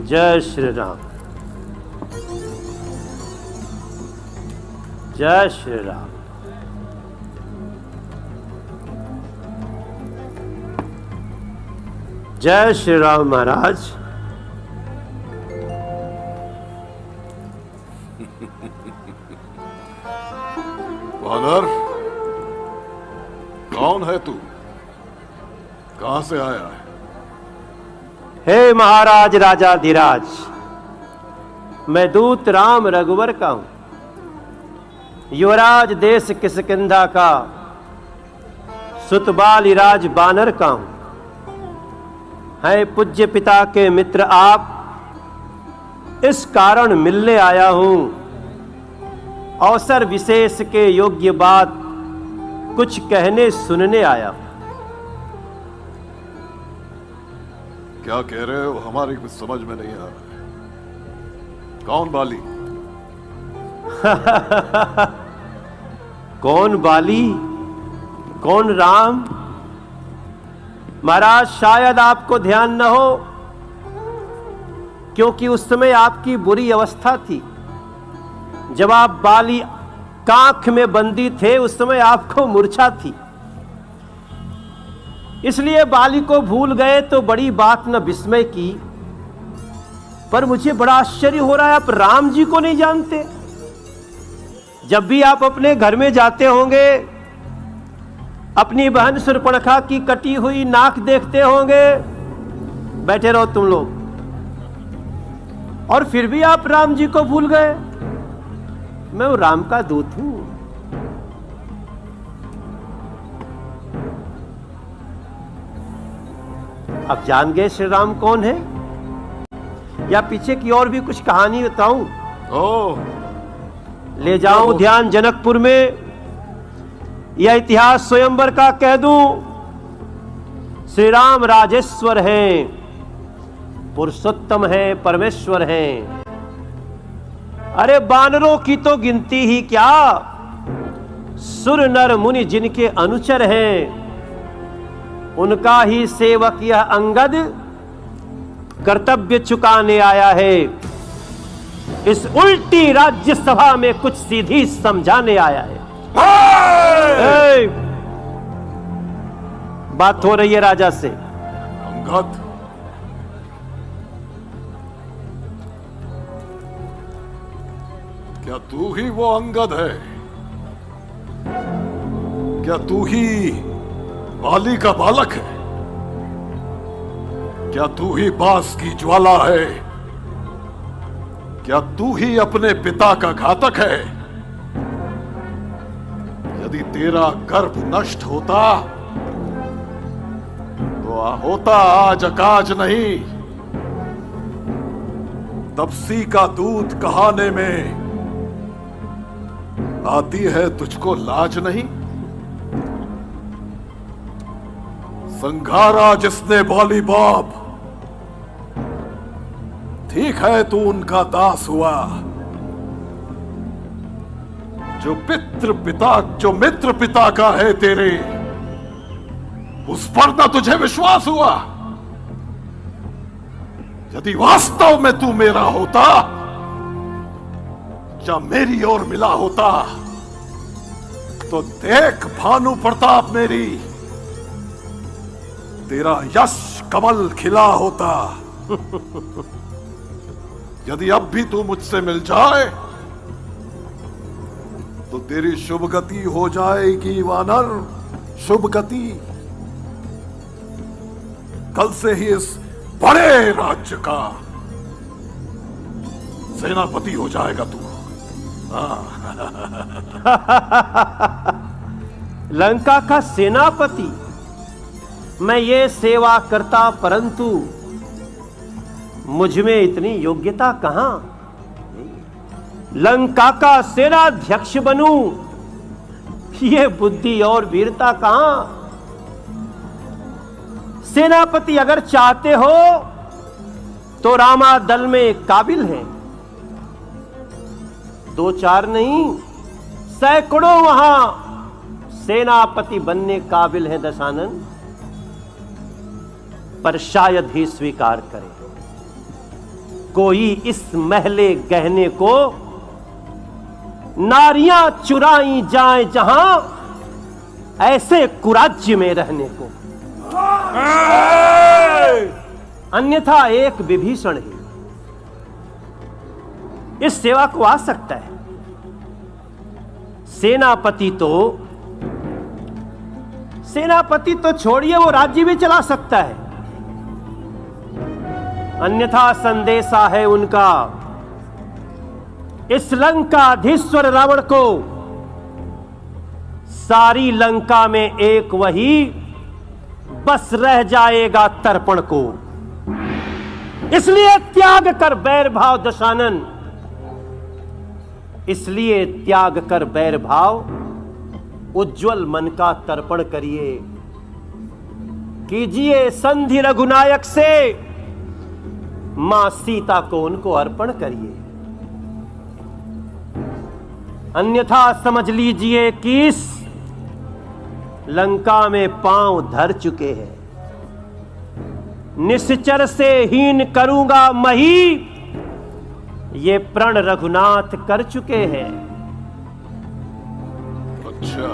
जय श्री राम। जय श्री राम। जय श्री राम महाराज। वानर, कौन है तू? कहां से आया है? हे महाराज राजाधिराज, मैं दूत राम रघुवर का हूं, युवराज देश किष्किंधा का, सुतबालिराज बानर का हूं। है पूज्य पिता के मित्र आप, इस कारण मिलने आया हूं। अवसर विशेष के योग्य बात कुछ कहने सुनने आया हूं। क्या कह रहे हो? हमारी कुछ समझ में नहीं आ रहा है। कौन बाली? कौन बाली, कौन राम? महाराज, शायद आपको ध्यान न हो, क्योंकि उस समय आपकी बुरी अवस्था थी। जब आप बाली कांख में बंदी थे, उस समय आपको मूर्छा थी, इसलिए बाली को भूल गए तो बड़ी बात न विस्मय की। पर मुझे बड़ा आश्चर्य हो रहा है, आप राम जी को नहीं जानते। जब भी आप अपने घर में जाते होंगे, अपनी बहन शूर्पणखा की कटी हुई नाक देखते होंगे। बैठे रहो तुम लोग, और फिर भी आप राम जी को भूल गए। मैं वो राम का दूत हूं। अब जान गए श्री राम कौन है, या पीछे की और भी कुछ कहानी बताऊं? ले जाऊं ध्यान जनकपुर में, यह इतिहास स्वयंवर का कह दूं? श्री राम राजेश्वर हैं, पुरुषोत्तम हैं, परमेश्वर हैं। अरे बानरों की तो गिनती ही क्या, सुर नर मुनि जिनके अनुचर हैं, उनका ही सेवक यह अंगद कर्तव्य चुकाने आया है। इस उल्टी राज्यसभा में कुछ सीधी समझाने आया है। बात हो रही है राजा से। अंगद, क्या तू ही वो अंगद है? क्या तू ही बाली का बालक है? क्या तू ही बास की ज्वाला है? क्या तू ही अपने पिता का घातक है? यदि तेरा गर्भ नष्ट होता तो होता आज अकाज नहीं। तपसी का दूध कहाने में आती है तुझको लाज नहीं। संघारा जिसने बाली बाप, ठीक है तू उनका दास हुआ। जो मित्र पिता का है तेरे, उस पर ना तुझे विश्वास हुआ। यदि वास्तव में तू मेरा होता या मेरी ओर मिला होता, तो देख भानु प्रताप मेरी, तेरा यश कमल खिला होता। यदि अब भी तू मुझसे मिल जाए तो तेरी शुभ गति हो जाएगी वानर, शुभ गति। कल से ही इस बड़े राज्य का सेनापति हो जाएगा तू। लंका का सेनापति? मैं ये सेवा करता, परंतु मुझ में इतनी योग्यता कहां? लंका का सेनाध्यक्ष बनूं, ये बुद्धि और वीरता कहां? सेनापति अगर चाहते हो तो रामा दल में काबिल हैं, दो चार नहीं, सैकड़ों वहां सेनापति बनने काबिल हैं दशानन। पर शायद ही स्वीकार करें। कोई इस महले गहने को नारियां चुराई जाए जहां, ऐसे कुराज्य में रहने को। अन्यथा एक विभीषण ही इस सेवा को आ सकता है। सेनापति तो छोड़िए, वो राज्य भी चला सकता है। अन्यथा संदेशा है उनका इस लंकाधीश्वर रावण को, सारी लंका में एक वही बस रह जाएगा तर्पण को। इसलिए त्याग कर बैर भाव दशानन, इसलिए त्याग कर बैर भाव, उज्जवल मन का तर्पण करिए। कीजिए संधि रघुनायक से, मां सीता को उनको अर्पण करिए। अन्यथा समझ लीजिए कि इस लंका में पांव धर चुके हैं। निश्चर से हीन करूंगा मही, ये प्रण रघुनाथ कर चुके हैं। अच्छा।